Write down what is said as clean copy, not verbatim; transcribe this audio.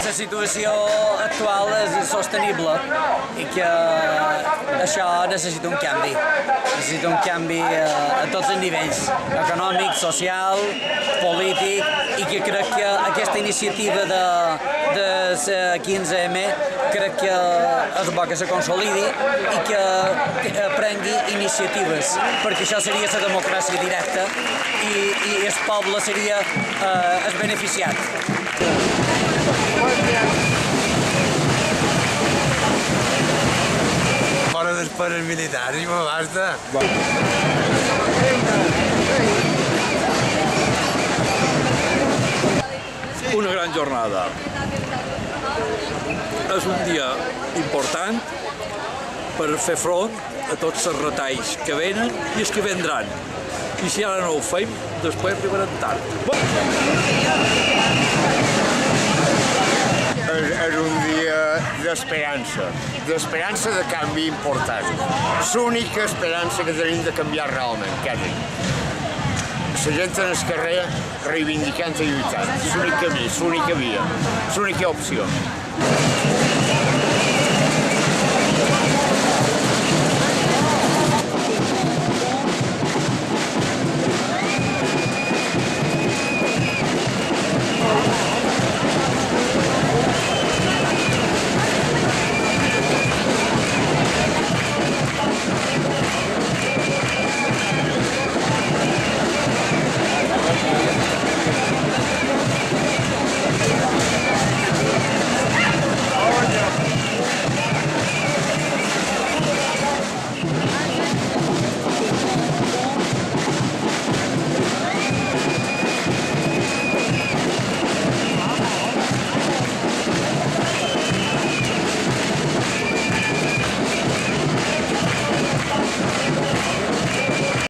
La situació actual és insostenible i que això necessita un canvi. Necessita un canvi a tots els nivells, econòmic, social, polític, i que crec que aquesta iniciativa de 15M crec que és bo que se consolidi i que prengui iniciatives, perquè això seria la democràcia directa i el poble seria el beneficiat. Fora dels pares militars i me basta. Una gran jornada. És un dia important per fer front a tots els retalls que venen i els que vendran. I si ara no ho fem, després arribarem tard. És un dia d'esperança de canvi important. L'única esperança que tenim de canviar realment, quasi. La gent en el carrer reivindicant i lluitant. És l'únic camí, és l'única via, és l'única opció.